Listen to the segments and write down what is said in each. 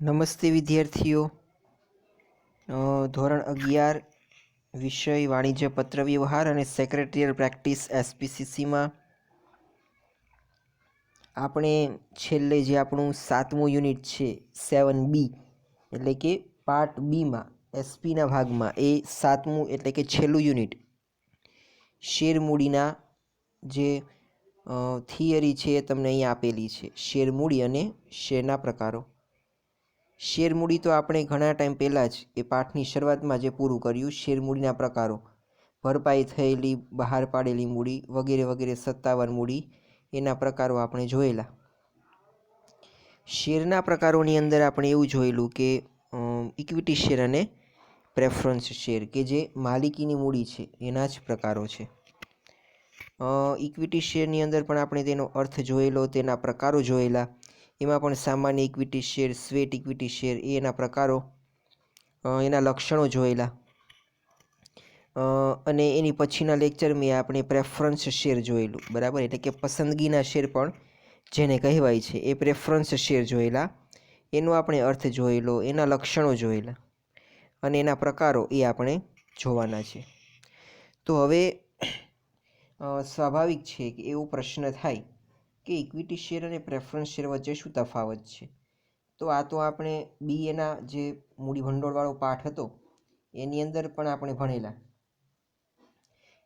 નમસ્તે વિદ્યાર્થીઓ. ધોરણ 11 વિષય વાણિજ્ય પત્ર વ્યવહાર અને સેક્રેટરીયલ પ્રેક્ટિસ SPCCમાં આપણે છેલ્લે જે આપણું 7મું યુનિટ છે 7B એટલે કે પાર્ટ બીમાં એસપીના ભાગમાં એ 7મું એટલે કે છેલ્લું યુનિટ શેરમૂડીના જે થિયરી છે એ તમને અહીંયા આપેલી છે. શેરમૂડી અને શેરના પ્રકારો. શેરમૂડી તો આપણે ઘણા ટાઈમ પહેલાં જ એ પાઠની શરૂઆતમાં જે પૂરું કર્યું. શેરમૂડીના પ્રકારો, ભરપાઈ થયેલી, બહાર પાડેલી મૂડી વગેરે વગેરે, સત્તાવાર મૂડી, એના પ્રકારો આપણે જોયેલા. શેરના પ્રકારોની અંદર આપણે એવું જોયેલું કે ઇક્વિટી શેર અને પ્રેફરન્સ શેર કે જે માલિકીની મૂડી છે એના જ પ્રકારો છે. ઇક્વિટી શેરની અંદર પણ આપણે તેનો અર્થ જોયેલો, તેના પ્રકારો જોયેલા. એમાં પણ સામાન્ય equity share, sweat equity share એ એના પ્રકારો, એના લક્ષણો જોયેલા. અને એની પછીના લેક્ચરમાં આપણે પ્રેફરન્સ શેર જોયેલું, બરાબર, એટલે કે પસંદગીના શેર પણ જેને કહેવાય છે એ પ્રેફરન્સ શેર જોયેલા. એનો આપણે અર્થ જોયેલો, એના લક્ષણો જોયેલા અને એના પ્રકારો એ આપણે જોવાના છે. તો હવે સ્વાભાવિક છે કે એવો પ્રશ્ન થાય કે ઇક્વિટી શેર અને પ્રેફરન્સ શેર વચ્ચે શું તફાવત છે. તો આ તો આપણે બીએના જે મૂડી ભંડોળવાળો પાઠ હતો એની અંદર પણ આપણે ભણેલા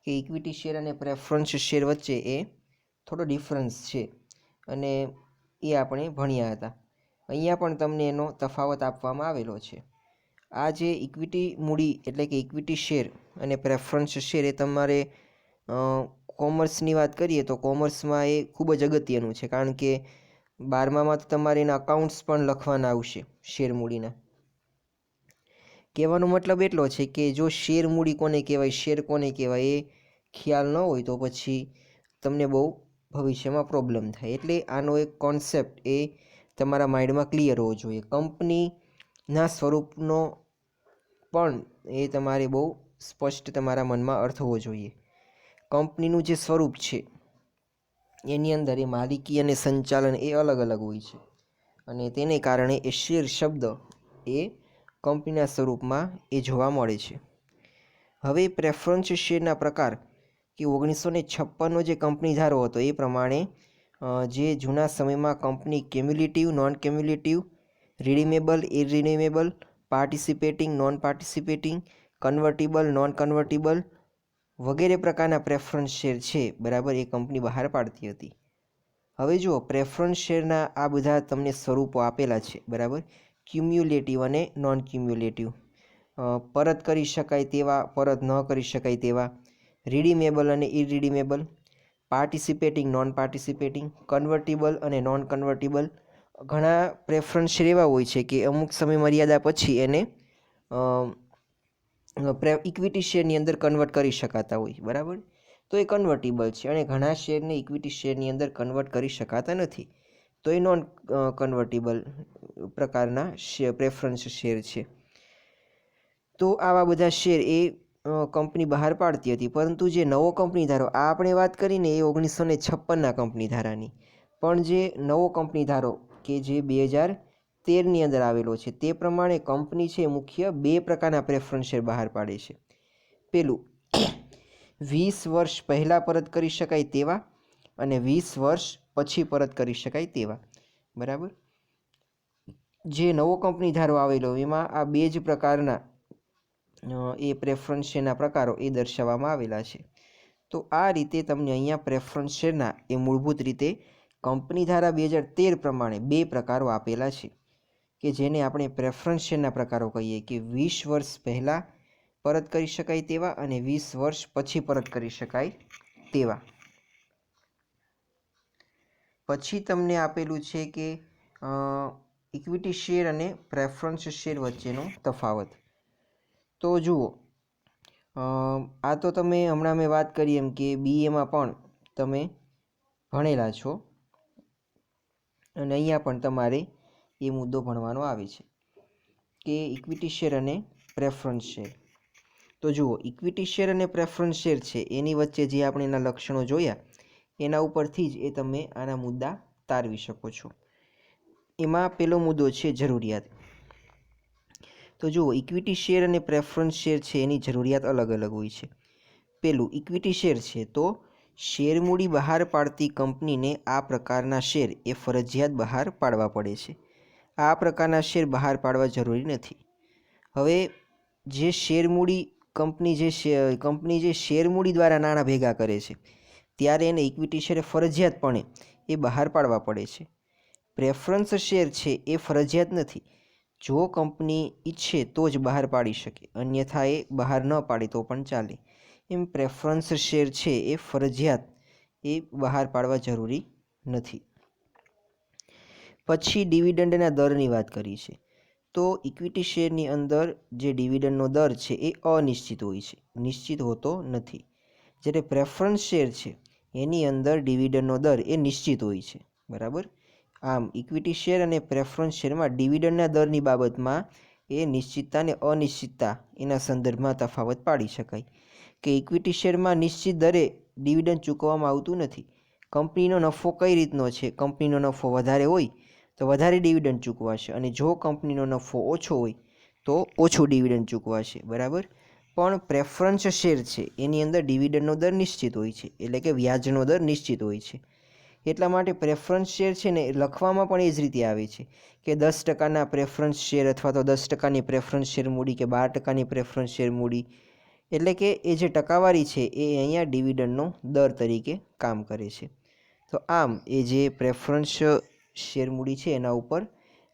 કે ઇક્વિટી શેર અને પ્રેફરન્સ શેર વચ્ચે એ થોડો ડિફરન્સ છે અને એ આપણે ભણ્યા હતા. અહીંયા પણ તમને એનો તફાવત આપવામાં આવેલો છે. આ જે ઇક્વિટી મૂડી એટલે કે ઇક્વિટી શેર અને પ્રેફરન્સ શેર એ તમારે કોમર્સની વાત કરીએ તો કોમર્સમાં એ ખૂબ જ અગત્યનું છે, કારણ કે 12મામાં તો તમારે એના અકાઉન્ટ્સ પણ લખવાના આવશે શેર મૂડીના. કહેવાનો મતલબ એટલો છે કે જો શેર મૂડી કોને કહેવાય, શેર કોને કહેવાય એ ખ્યાલ ન હોય તો પછી તમને બહુ ભવિષ્યમાં પ્રોબ્લેમ થાય. એટલે આનો એક કોન્સેપ્ટ એ તમારા માઇન્ડમાં ક્લિયર હોવો જોઈએ. કંપનીના સ્વરૂપનો પણ એ તમારે બહુ સ્પષ્ટ તમારા મનમાં અર્થ હોવો જોઈએ. કંપનીનું જે સ્વરૂપ છે એની અંદર એ માલિકી અને સંચાલન એ અલગ અલગ હોય છે અને તેને કારણે એ શેર શબ્દ એ કંપનીના સ્વરૂપમાં એ જોવા મળે છે. હવે પ્રેફરન્સ શેરના પ્રકાર કે 1956નો જે કંપની ધારો હતો એ પ્રમાણે જે જૂના સમયમાં company cumulative, non cumulative, redeemable, irredeemable, participating, non participating, convertible, non convertible વગેરે પ્રકારના પ્રેફરન્સ શેર છે, બરાબર, એ કંપની બહાર પાડતી હતી. હવે જુઓ, પ્રેફરન્સ શેરના આ બધા તમને સ્વરૂપો આપેલા છે, બરાબર, ક્યુમ્યુલેટિવ અને નોન ક્યુમ્યુલેટિવ, પરત કરી શકાય તેવા, પરત ન કરી શકાય તેવા, રિડીમેબલ અને ઇરિડીમેબલ, પાર્ટિસિપેટિંગ, નોન પાર્ટિસિપેટિંગ, કન્વર્ટિબલ અને નોન કન્વર્ટિબલ. ઘણા પ્રેફરન્સ શેર એવા હોય છે કે અમુક સમય મર્યાદા પછી એને ઇક્વિટી શેરની અંદર કન્વર્ટ કરી શકાતા હોય, બરાબર, તો એ કન્વર્ટિબલ છે. અને ઘણા શેરને ઇક્વિટી શેરની અંદર કન્વર્ટ કરી શકાતા નથી, તો એ નોન કન્વર્ટિબલ પ્રકારના પ્રેફરન્સ શેર છે. તો આવા બધા શેર એ કંપની બહાર પાડતી હતી. પરંતુ જે નવો કંપની ધારો, આ આપણે વાત કરીને એ 1956ના કંપની ધારાની, પણ જે નવો કંપની ધારો કે જે 2013ની અંદર આવેલો છે તે પ્રમાણે કંપની છે મુખ્ય 2 પ્રકારના પ્રેફરન્સ શેર બહાર પાડે છે. પેલું 20 વર્ષ પહેલાં પરત કરી શકાય તેવા અને 20 વર્ષ પછી પરત કરી શકાય તેવા, બરાબર. જે નવો કંપની ધારો આવેલો એમાં આ 2 જ પ્રકારના એ પ્રેફરન્સ શેરના પ્રકારો એ દર્શાવવામાં આવેલા છે. તો આ રીતે તમને અહીંયા પ્રેફરન્સ શેરના એ મૂળભૂત રીતે કંપની ધારા 2013 પ્રમાણે 2 પ્રકારો આપેલા છે કે જેને આપણે પ્રેફરન્સ શેરના પ્રકારો કહીએ કે 20 વર્ષ પહેલાં પરત કરી શકાય તેવા અને 20 વર્ષ પછી પરત કરી શકાય તેવા. પછી તમને આપેલું છે કે ઇક્વિટી શેર અને પ્રેફરન્સ શેર વચ્ચેનો તફાવત. તો જુઓ, આ તો તમે હમણાં મેં વાત કરી એમ કે બીએમાં પણ તમે ભણેલા છો અને અહીંયા પણ તમારે એ મુદ્દો ભણવાનો આવે છે કે ઇક્વિટી શેર અને પ્રેફરન્સ શેર. તો જુઓ, ઇક્વિટી શેર અને પ્રેફરન્સ શેર છે એની વચ્ચે જે આપણે એના લક્ષણો જોયા એના ઉપરથી જ એ તમે આના મુદ્દા તારવી શકો છો. એમાં પેલો મુદ્દો છે જરૂરિયાત. તો જુઓ, ઇક્વિટી શેર અને પ્રેફરન્સ શેર છે એની જરૂરિયાત અલગ અલગ હોય છે. પેલું ઇક્વિટી શેર છે તો શેર મૂડી બહાર પાડતી કંપનીને આ પ્રકારના શેર એ ફરજિયાત બહાર પાડવા પડે છે. આ પ્રકારના શેર બહાર પાડવા જરૂરી નથી. હવે જે શેર મૂડી કંપની જે શેર મૂડી દ્વારા નાણાં ભેગા કરે છે ત્યારે એને ઇક્વિટી શેર ફરજિયાતપણે એ બહાર પાડવા પડે છે. પ્રેફરન્સ શેર છે એ ફરજિયાત નથી. જો કંપની ઈચ્છે તો જ બહાર પાડી શકે, અન્યથા એ બહાર ન પાડે તો પણ ચાલે. એમ પ્રેફરન્સ શેર છે એ ફરજિયાત એ બહાર પાડવા જરૂરી નથી. પછી ડિવિડન્ડના દરની વાત કરી છે. તો ઇક્વિટી શેરની અંદર જે ડિવિડન્ડનો દર છે એ અનિશ્ચિત હોય છે, નિશ્ચિત હોતો નથી. જ્યારે પ્રેફરન્સ શેર છે એની અંદર ડિવિડન્ડનો દર એ નિશ્ચિત હોય છે. બરાબર. આમ ઇક્વિટી શેર અને પ્રેફરન્સ શેરમાં ડિવિડન્ડના દરની બાબતમાં એ નિશ્ચિતતા અને અનિશ્ચિતતા એના સંદર્ભમાં તફાવત પાડી શકાય કે ઇક્વિટી શેરમાં નિશ્ચિત દરે ડિવિડન્ડ ચૂકવવામાં આવતું નથી. કંપનીનો નફો કઈ રીતનો છે, કંપનીનો નફો વધારે હોય તો વધારે ડિવિડન્ડ ચૂકવાશે, અને જો કંપનીનો નફો ઓછો હોય તો ઓછું ડિવિડન્ડ ચૂકવાશે. બરાબર. પણ પ્રેફરન્સ શેર છે એની અંદર ડિવિડન્ડનો દર નિશ્ચિત હોય છે, એટલે કે વ્યાજનો દર નિશ્ચિત હોય છે. એટલા માટે પ્રેફરન્સ શેર છે ને લખવામાં પણ એ જ રીતે આવે છે કે 10%ના પ્રેફરન્સ શેર અથવા તો 10%ની પ્રેફરન્સ શેર મૂડી કે 12%ની પ્રેફરન્સ શેર મૂડી. એટલે કે એ જે ટકાવારી છે એ અહીંયા ડિવિડન્ડનો દર તરીકે કામ કરે છે. તો આમ એ જે પ્રેફરન્સ શેર મૂડી છે એના ઉપર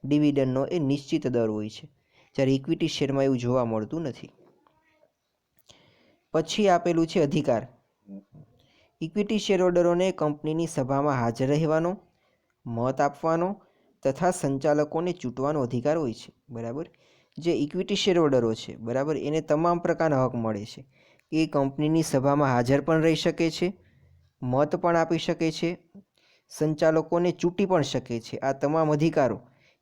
ડિવિડન્ડનો એ નિશ્ચિત દર હોય છે, જ્યારે ઇક્વિટી શેરમાં એવું જોવા મળતું નથી. પછી આપેલું છે અધિકાર. ઇક્વિટી શેરહોલ્ડરોને કંપનીની સભામાં હાજર રહેવાનો, મત આપવાનો તથા સંચાલકોને ચૂંટવાનો અધિકાર હોય છે. બરાબર. જે ઇક્વિટી શેરહોલ્ડરો છે, બરાબર, એને તમામ પ્રકારના હક મળે છે. એ કંપનીની સભામાં હાજર પણ રહી શકે છે, મત પણ આપી શકે છે, સંચાલકોને ચૂંટી પણ શકે છે. આ તમામ અધિકારો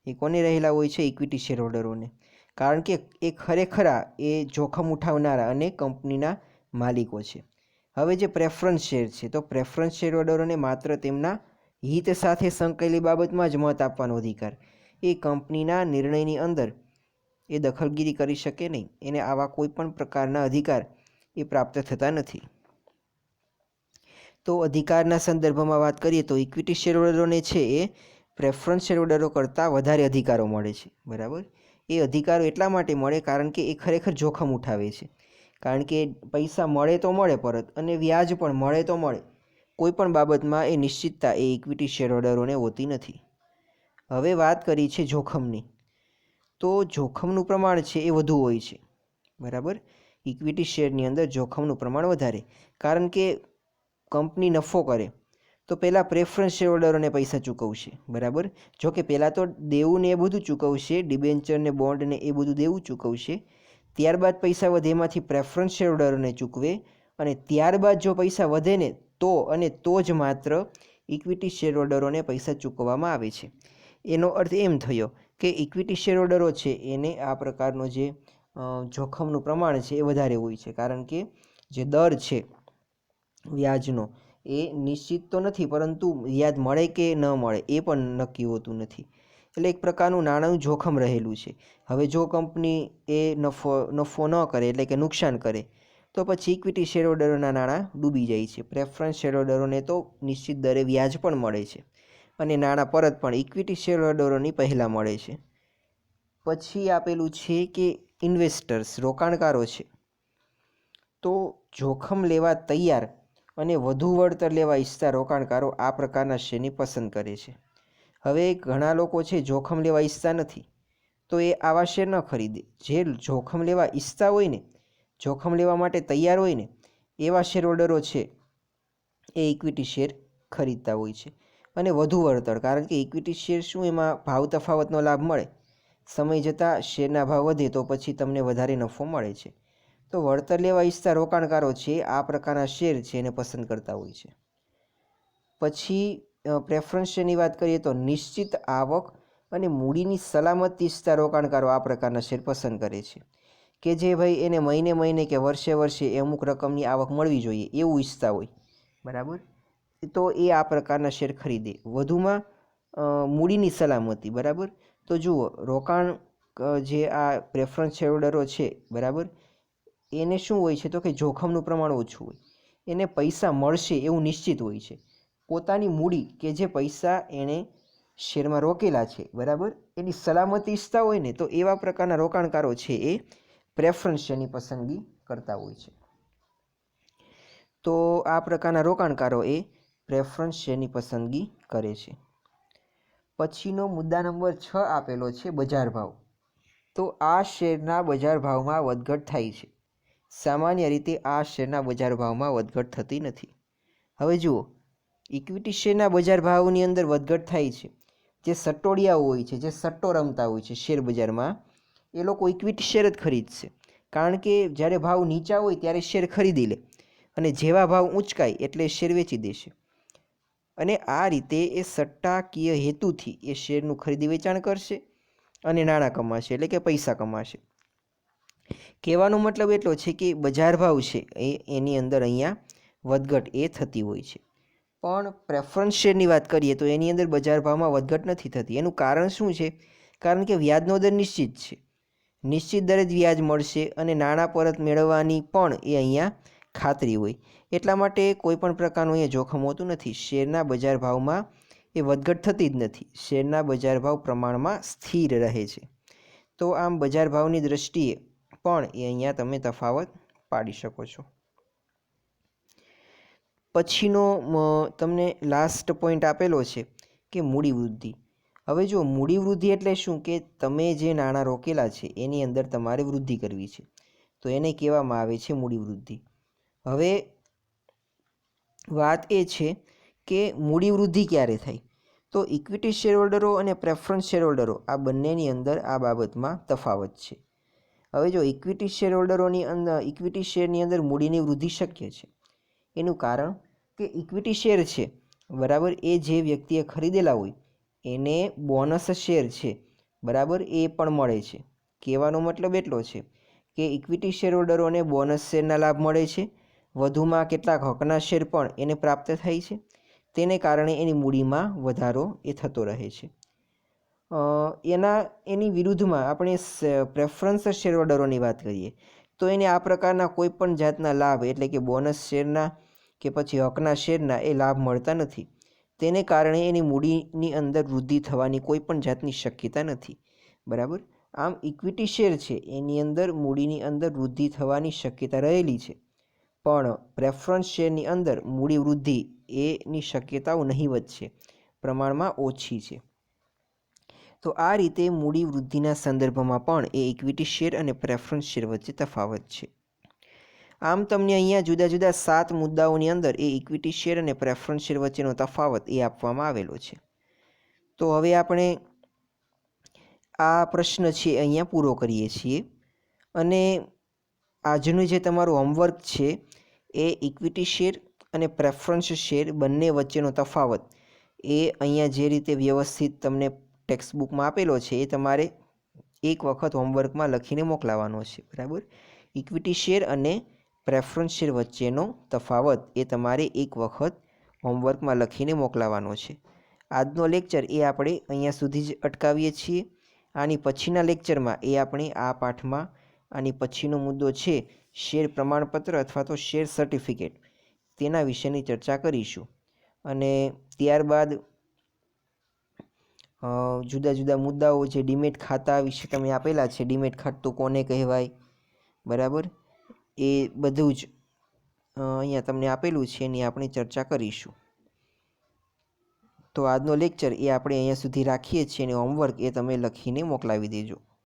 એ કોને રહેલા હોય છે? ઇક્વિટી શેરહોલ્ડરોને. કારણ કે એ ખરેખર એ જોખમ ઉઠાવનારા અને કંપનીના માલિકો છે. હવે જે પ્રેફરન્સ શેર છે તો પ્રેફરન્સ શેરહોલ્ડરોને માત્ર તેમના હિત સાથે સંકળાયેલી બાબતમાં જ મત આપવાનો અધિકાર. એ કંપનીના નિર્ણયની અંદર એ દખલગીરી કરી શકે નહીં. એને આવા કોઈ પણ પ્રકારના અધિકાર એ પ્રાપ્ત થતા નથી. તો અધિકારના સંદર્ભમાં વાત કરીએ તો ઇક્વિટી શેરહોલ્ડરોને છે એ પ્રેફરન્સ શેરહોલ્ડરો કરતાં વધારે અધિકારો મળે છે. બરાબર. એ અધિકારો એટલા માટે મળે કારણ કે એ ખરેખર જોખમ ઉઠાવે છે. કારણ કે પૈસા મળે તો મળે પરત, અને વ્યાજ પણ મળે તો મળે. કોઈ પણ બાબતમાં એ નિશ્ચિતતા એ ઇક્વિટી શેરહોલ્ડરોને હોતી નથી. હવે વાત કરી છે જોખમની. તો જોખમનું પ્રમાણ છે એ વધુ હોય છે. બરાબર. ઇક્વિટી શેરની અંદર જોખમનું પ્રમાણ વધારે, કારણ કે કંપની નફો કરે તો પહેલાં પ્રેફરન્સ શેરહોલ્ડરોને પૈસા ચૂકવશે. બરાબર. જો કે પહેલાં તો દેવું ને એ બધું ચૂકવશે, ડિબેન્ચર ને બોન્ડ ને એ બધું દેવું ચૂકવશે. ત્યારબાદ પૈસા વધે એમાંથી પ્રેફરન્સ શેરહોલ્ડરોને ચૂકવે, અને ત્યારબાદ જો પૈસા વધે ને તો જ માત્ર ઇક્વિટી શેરહોલ્ડરોને પૈસા ચૂકવવામાં આવે છે. એનો અર્થ એમ થયો કે ઇક્વિટી શેરહોલ્ડરો છે એને આ પ્રકારનો જે જોખમનું પ્રમાણ છે એ વધારે હોય છે, કારણ કે જે દર છે વ્યાજનો એ નિશ્ચિત તો નથી, પરંતુ વ્યાજ મળે કે ન મળે એ પણ નક્કી હોતું નથી. એટલે એક પ્રકારનું નાણાંનું જોખમ રહેલું છે. હવે જો કંપની એ નફો ન કરે, એટલે કે નુકસાન કરે, તો પછી ઇક્વિટી શેરહોલ્ડરોના નાણાં ડૂબી જાય છે. પ્રેફરન્સ શેરહોલ્ડરોને તો નિશ્ચિત દરે વ્યાજ પણ મળે છે, અને નાણાં પરત પણ ઇક્વિટી શેરહોલ્ડરોની પહેલાં મળે છે. પછી આપેલું છે કે ઇન્વેસ્ટર્સ, રોકાણકારો છે, તો જોખમ લેવા તૈયાર અને વધુ વળતર લેવા ઈચ્છતા રોકાણકારો આ પ્રકારના શેરની પસંદ કરે છે. હવે ઘણા લોકો છે જોખમ લેવા ઈચ્છતા નથી, તો એ આવા શેર ન ખરીદે. જે જોખમ લેવા ઈચ્છતા હોય ને, જોખમ લેવા માટે તૈયાર હોય ને, એવા શેરહોલ્ડરો છે એ ઇક્વિટી શેર ખરીદતા હોય છે. અને વધુ વળતર, કારણ કે ઇક્વિટી શેર શું, એમાં ભાવ તફાવતનો લાભ મળે. સમય જતાં શેરના ભાવ વધે તો પછી તમને વધારે નફો મળે છે. તો વળતર લેવા ઈચ્છતા રોકાણકારો છે આ પ્રકારના શેર છે એને પસંદ કરતા હોય છે. પછી પ્રેફરન્સ શેરની વાત કરીએ તો નિશ્ચિત આવક અને મૂડીની સલામતી ઈચ્છતા રોકાણકારો આ પ્રકારના શેર પસંદ કરે છે, કે જે ભાઈ એને મહિને કે વર્ષે એ અમુક રકમની આવક મળવી જોઈએ એવું ઈચ્છતા હોય. બરાબર. તો એ આ પ્રકારના શેર ખરીદે. વધુમાં મૂડીની સલામતી. બરાબર. તો જુઓ, રોકાણ જે આ પ્રેફરન્સ શેરહોલ્ડરો છે, બરાબર, એને શું હોય છે તો કે જોખમનું પ્રમાણ ઓછું હોય, એને પૈસા મળશે એવું નિશ્ચિત હોય છે. પોતાની મૂડી કે જે પૈસા એણે શેરમાં રોકેલા છે, બરાબર, એની સલામતી ઈચ્છતા હોય ને, તો એવા પ્રકારના રોકાણકારો છે એ પ્રેફરન્સ શેરની પસંદગી કરતા હોય છે. તો આ પ્રકારના રોકાણકારો એ પ્રેફરન્સ શેરની પસંદગી કરે છે. પછીનો મુદ્દા નંબર 6 આપેલો છે બજાર ભાવ. તો આ શેરના બજાર ભાવમાં વધઘટ થાય છે. સામાન્ય રીતે આ શેરના બજાર ભાવમાં વધઘટ થતી નથી. હવે જુઓ, ઇક્વિટી શેરના બજાર ભાવની અંદર વધઘટ થાય છે. જે સટ્ટોડિયાઓ હોય છે, જે સટ્ટો રમતા હોય છે શેર બજારમાં, એ લોકો ઇક્વિટી શેર જ ખરીદશે. કારણ કે જ્યારે ભાવ નીચા હોય ત્યારે શેર ખરીદી લે અને જેવા ભાવ ઊંચકાય એટલે શેર વેચી દેશે. અને આ રીતે એ સટ્ટાકીય હેતુથી એ શેરનું ખરીદી વેચાણ કરશે અને નાણાં કમાશે, એટલે કે પૈસા કમાશે. કહેવાનો મતલબ એટલો છે કે બજાર ભાવ છે એની અંદર અહીંયા વધઘટ એ થતી હોય છે. પણ પ્રેફરન્સ શેરની વાત કરીએ તો એની અંદર બજાર ભાવમાં વધઘટ નથી થતી. એનું કારણ શું છે? કારણ કે વ્યાજનો દર નિશ્ચિત છે. નિશ્ચિત દરે જ વ્યાજ મળશે અને નાણાં પરત મેળવવાની પણ એ અહીંયા ખાતરી હોય. એટલા માટે કોઈ પણ પ્રકારનું એ જોખમ હોતું નથી. શેરના બજાર ભાવમાં એ વધઘટ થતી જ નથી. શેરના બજાર ભાવ પ્રમાણમાં સ્થિર રહે છે. તો આમ બજાર ભાવની દ્રષ્ટિએ પણ એ અહીંયા તમે તફાવત પાડી શકો છો. પછીનો તમને લાસ્ટ પોઈન્ટ આપેલો છે કે મૂડી વૃદ્ધિ. હવે જો મૂડી વૃદ્ધિ એટલે શું કે તમે જે નાણાં રોકેલા છે એની અંદર તમારે વૃદ્ધિ કરવી છે, તો એને કહેવામાં આવે છે મૂડી વૃદ્ધિ. હવે વાત એ છે કે મૂડી વૃદ્ધિ ક્યારે થાય? તો ઇક્વિટી શેરહોલ્ડરો અને પ્રેફરન્સ શેરહોલ્ડરો આ બંનેની અંદર આ બાબતમાં તફાવત છે. હવે જો ઇક્વિટી શેરહોલ્ડરોની અંદર ઇક્વિટી શેરની અંદર મૂડીની વૃદ્ધિ શક્ય છે. એનું કારણ કે ઇક્વિટી શેર છે, બરાબર, એ જે વ્યક્તિએ ખરીદેલા હોય એને બોનસ શેર છે, બરાબર, એ પણ મળે છે. કહેવાનો મતલબ એટલો છે કે ઇક્વિટી શેરહોલ્ડરોને બોનસ શેરના લાભ મળે છે. વધુમાં કેટલાક હકના શેર પણ એને પ્રાપ્ત થાય છે. તેને કારણે એની મૂડીમાં વધારો એ થતો રહે છે. એની વિરુદ્ધમાં આપણે પ્રેફરન્સ શેરહોલ્ડરોની વાત કરીએ તો એને આ પ્રકારના કોઈ પણ જાતના લાભ એટલે કે બોનસ શેરના કે પછી હકના શેરના એ લાભ મળતા નથી. તેને કારણે એની મૂડીની અંદર વૃદ્ધિ થવાની કોઈ પણ જાતની શક્યતા નથી, બરાબર. આમ ઇક્વિટી શેર છે એની અંદર મૂડીની અંદર વૃદ્ધિ થવાની શક્યતા રહેલી છે, પણ પ્રેફરન્સ શેરની અંદર મૂડી વૃદ્ધિ એની શક્યતાઓ નહીવત છે, પ્રમાણમાં ઓછી છે. તો આ રીતે મૂડી વૃદ્ધિના સંદર્ભમાં પણ એ ઇક્વિટી શેર અને પ્રેફરન્સ શેર વચ્ચે તફાવત છે. આમ તમને અહીંયા જુદા જુદા 7 મુદ્દાઓની અંદર એ ઇક્વિટી શેર અને પ્રેફરન્સ શેર વચ્ચેનો તફાવત એ આપવામાં આવેલો છે. તો હવે આપણે આ પ્રશ્ન છે અહીંયા પૂરો કરીએ છીએ. અને આજનું જે તમારું હોમવર્ક છે એ ઇક્વિટી શેર અને પ્રેફરન્સ શેર બંને વચ્ચેનો તફાવત એ અહીંયા જે રીતે વ્યવસ્થિત તમને ટેક્સ્ટ બુકમાં આપેલો છે એ તમારે એક વખત હોમવર્કમાં લખીને મોકલાવવાનો છે, બરાબર. ઇક્વિટી શેર અને પ્રેફરન્સ શેર વચ્ચેનો તફાવત એ તમારે એક વખત હોમવર્કમાં લખીને મોકલાવવાનો છે. આજનો લેક્ચર એ આપણે અહીંયા સુધી જ અટકાવીએ છીએ. આની પછીના લેક્ચરમાં એ આપણે આ પાઠમાં આની પછીનો મુદ્દો છે શેર પ્રમાણપત્ર અથવા તો શેર સર્ટિફિકેટ, તેના વિશેની ચર્ચા કરીશું. અને ત્યારબાદ જુદા જુદા મુદ્દાઓ જે ડીમેટ ખાતા વિશે તમે આપેલા છે, ડીમેટ ખાતું કોને કહેવાય, બરાબર, એ બધું જ અહીંયા તમને આપેલું છે એની આપણે ચર્ચા કરીશું. તો આજનો લેક્ચર એ આપણે અહીંયા સુધી રાખીએ છીએ અને હોમવર્ક એ તમે લખીને મોકલાવી દેજો.